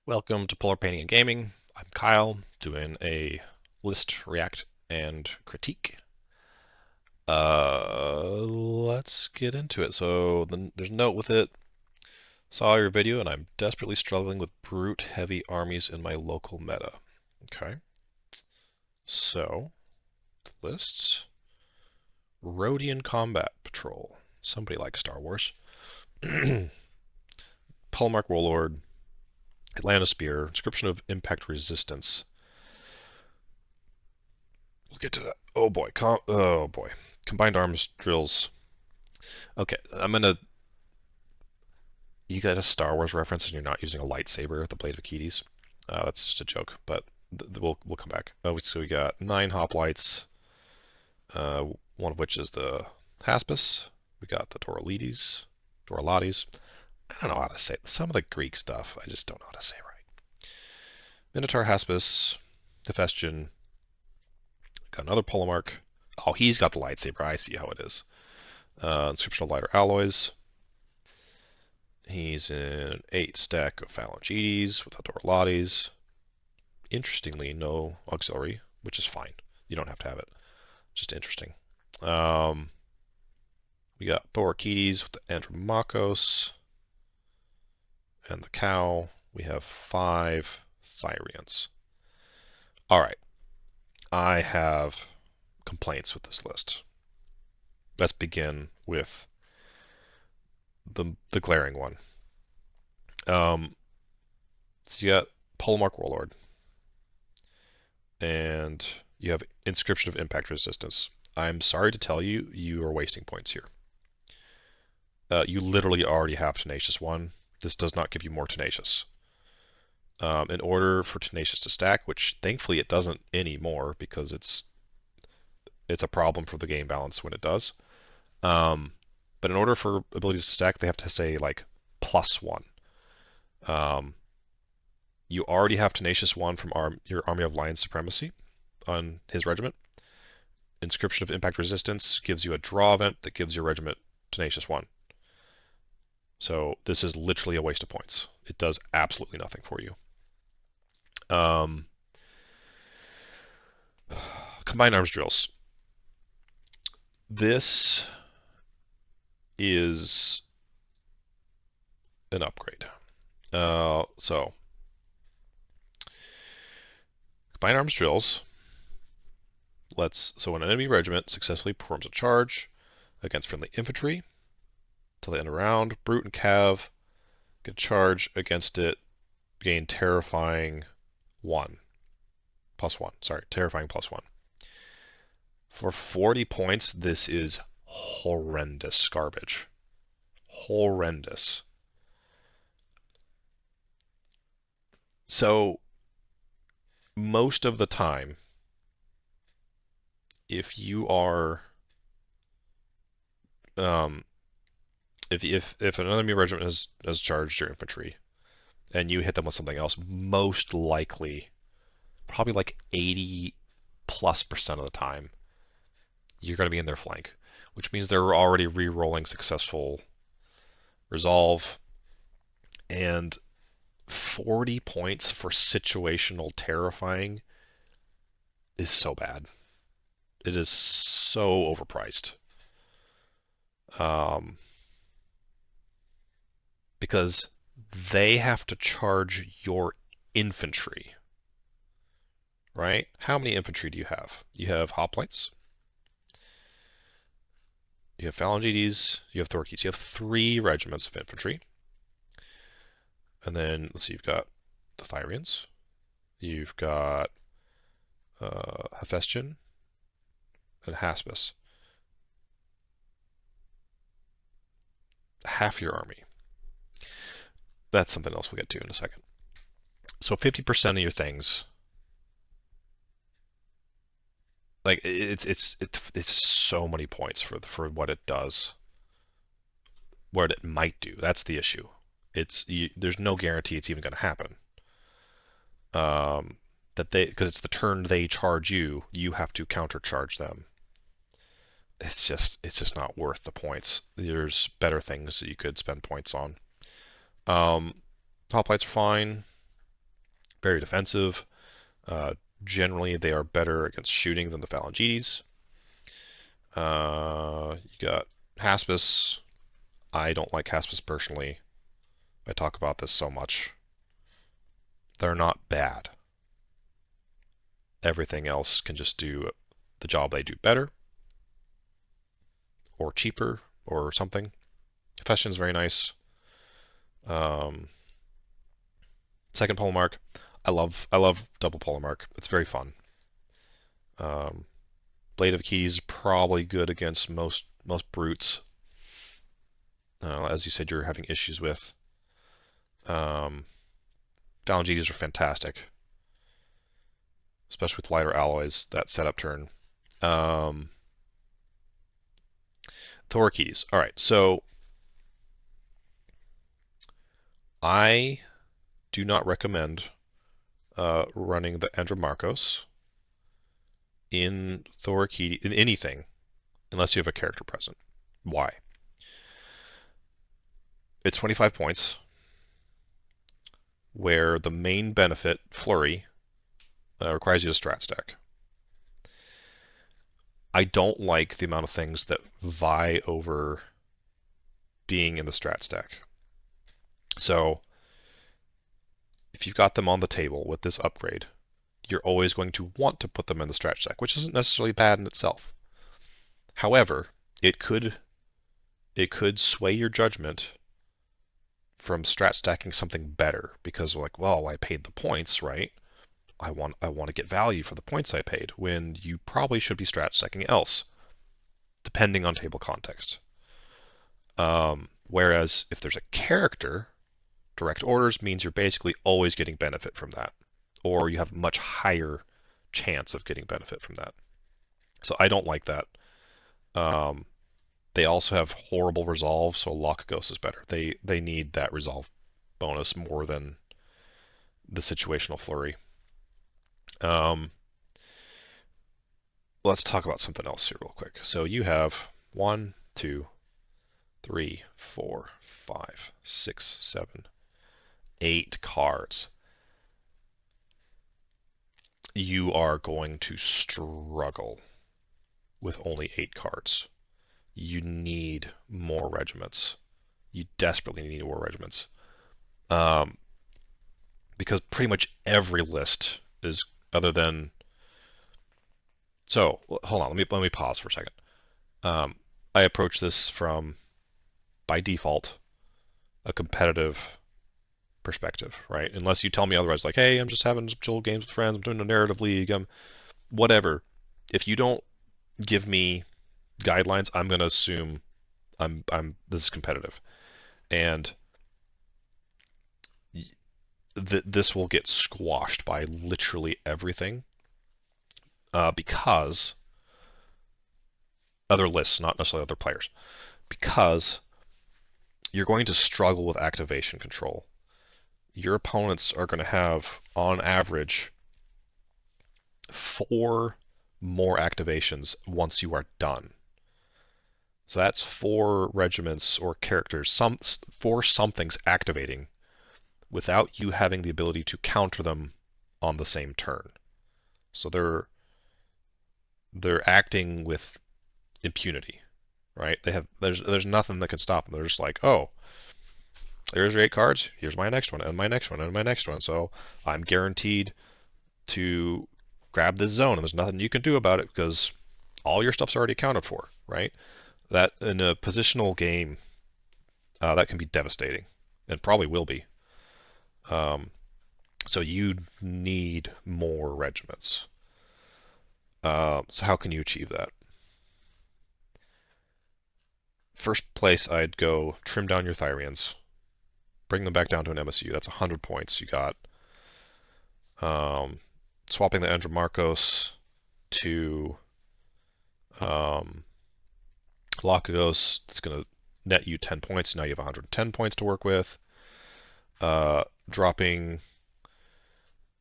Welcome to Polar Painting and Gaming. I'm Kyle, doing a list, react, and critique. Let's get into it. There's a note with it. Saw your video, and I'm desperately struggling with brute heavy armies in my local meta. Okay, so lists. Rhodian Combat Patrol. Somebody likes Star Wars. Polemarch Warlord. Atalanta Spear. Inscription of Impact Resistance. We'll get to that. Oh boy. Oh boy. Combined arms drills. Okay, You got a Star Wars reference and you're not using a lightsaber, the Blade of Eakides. That's just a joke, but we'll come back. So we got 9 Hoplites, uh, one of which is the Haspist. We got the Dorilates. I don't know how to say it. Some of the Greek stuff. I just don't know how to say it right. Minotaur Haspists, Hephaestian. Got another Polemarch. Oh, he's got the lightsaber. I see how it is. Inscription of Lighter Alloys. He's in an 8-stack of Phalangites with Dorilates. Interestingly, no auxiliary, which is fine. You don't have to have it. Just interesting. We got Thorakites with the Andromachos and the cow. We have 5 Thyreans. All right. I have complaints with this list. Let's begin with the glaring one. So you got Polemarch Warlord, and you have Inscription of Impact Resistance. I'm sorry to tell you, you are wasting points here. You literally already have Tenacious 1. This does not give you more Tenacious. In order for Tenacious to stack, which thankfully it doesn't anymore because it's a problem for the game balance when it does. But in order for abilities to stack, they have to say like +1. You already have Tenacious 1 from your Army of Lion Supremacy on his regiment. Inscription of Impact Resistance gives you a draw event that gives your regiment Tenacious 1. So this is literally a waste of points. It does absolutely nothing for you. Combined Arms Drills. This is an upgrade. So Combined Arms Drills. So an enemy regiment successfully performs a charge against friendly infantry till the end of the round. Brute and Cav get charge against it, gain terrifying 1. +1. Sorry, terrifying +1. For 40 points, this is horrendous garbage. Horrendous. So, most of the time, if you are if an enemy regiment has charged your infantry and you hit them with something else, most likely, probably like 80+% of the time, you're going to be in their flank, which means they're already re-rolling successful resolve, and 40 points for situational terrifying is so bad. It is so overpriced. Because they have to charge your infantry, right? How many infantry do you have? You have Hoplites, you have Phalangites, you have Thorakites. You have 3 regiments of infantry. And then, let's see, you've got the Thyreans, you've got Hephaestian, and Haspist. Half your army. That's something else we'll get to in a second. So 50% of your things, like it's so many points for what it does, what it might do. That's the issue. There's no guarantee it's even going to happen. Because it's the turn they charge you, you have to countercharge them. It's just not worth the points. There's better things that you could spend points on. Hoplites are fine. very defensive. Generally, they are better against shooting than the Phalangites. You got Haspists. I don't like Haspists personally. I talk about this so much. They're not bad. Everything else can just do the job they do better, or cheaper, or something. Hephaestian's very nice. Second Polemarch, I love double Polemarch. It's very fun. Blade of Eakides probably good against most brutes. As you said, you're having issues with. Phalangites are fantastic, especially with lighter alloys. That setup turn. Thorakites. All right, so I do not recommend running the Andromachos in Thorakites in anything unless you have a character present. Why? It's 25 points, where the main benefit, Flurry, requires you to strat stack. I don't like the amount of things that vie over being in the strat stack. So if you've got them on the table with this upgrade, you're always going to want to put them in the strat stack, which isn't necessarily bad in itself. However, it could sway your judgment from strat stacking something better because, like, well, I paid the points, right? I want to get value for the points I paid, when you probably should be strat stacking else, depending on table context. Whereas if there's a character, direct orders means you're basically always getting benefit from that, or you have a much higher chance of getting benefit from that. So I don't like that. They also have horrible resolve, so Lockagos is better. They need that resolve bonus more than the situational flurry. Let's talk about something else here real quick. So you have 1, 2, 3, 4, 5, 6, 7, 8 cards. You are going to struggle with only 8 cards. You need more regiments. You desperately need more regiments. Because pretty much every list is, other than... So, hold on, let me pause for a second. I approach this from, by default, a competitive perspective, right? Unless you tell me otherwise, like, hey, I'm just having some chill games with friends, I'm doing a narrative league, whatever. If you don't give me guidelines, I'm going to assume this is competitive, and this will get squashed by literally everything, because other lists, not necessarily other players, because you're going to struggle with activation control. Your opponents are going to have, on average, 4 more activations once you are done. So that's 4 regiments or characters, 4 somethings activating without you having the ability to counter them on the same turn. So they're acting with impunity, right? There's nothing that can stop them. They're just like, oh, there's your 8 cards. Here's my next one, and my next one, and my next one. So I'm guaranteed to grab this zone, and there's nothing you can do about it because all your stuff's already accounted for, right? That in a positional game, that can be devastating, and probably will be. So you need more regiments. So how can you achieve that? First place, I'd go trim down your Thyreans. Bring them back down to an MSU. That's 100 points you got. Swapping the Andromachos to Lockagos, it's going to net you 10 points. Now you have 110 points to work with. Dropping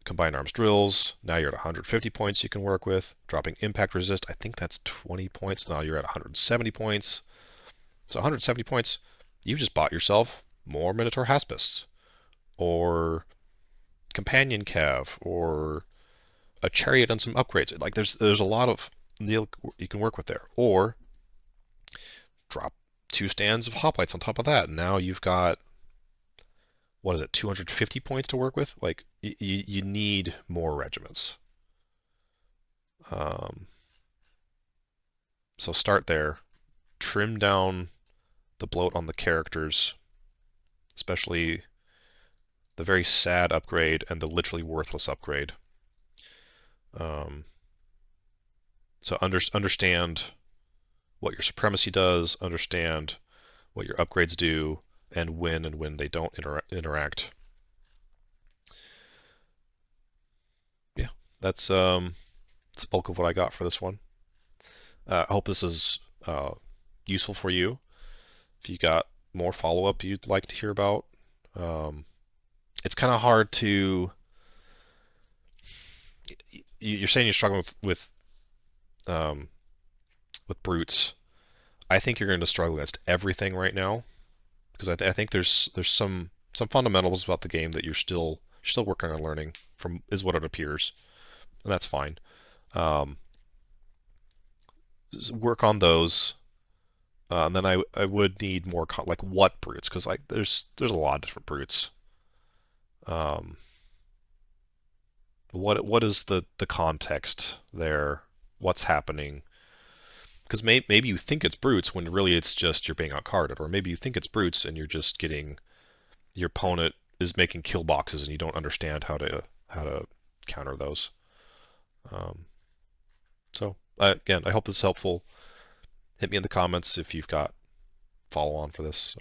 Combined Arms Drills, now you're at 150 points you can work with. Dropping Impact Resist, I think that's 20 points. Now you're at 170 points. So 170 points, you've just bought yourself more Minotaur Haspists. Or companion cav or a chariot and some upgrades. Like there's a lot of you can work with there. Or drop 2 stands of hoplites on top of that. And now you've got, what is it, 250 points to work with? Like you need more regiments. So start there. Trim down the bloat on the characters, especially the very sad upgrade and the literally worthless upgrade. So understand what your supremacy does, understand what your upgrades do, and when they don't interact. Yeah, that's the bulk of what I got for this one. I hope this is useful for you. If you got more follow-up you'd like to hear about, it's kind of hard to. You're saying you're struggling with brutes. I think you're going to struggle against everything right now because I think there's some fundamentals about the game that you're still working on learning from, is what it appears, and that's fine. Work on those, and then I would need more like what brutes, because like there's a lot of different brutes. What is the context there? What's happening? Because maybe you think it's brutes when really it's just you're being outcarded, or maybe you think it's brutes and you're just getting, your opponent is making kill boxes and you don't understand how to counter those. So again, I hope this is helpful. Hit me in the comments if you've got follow on for this.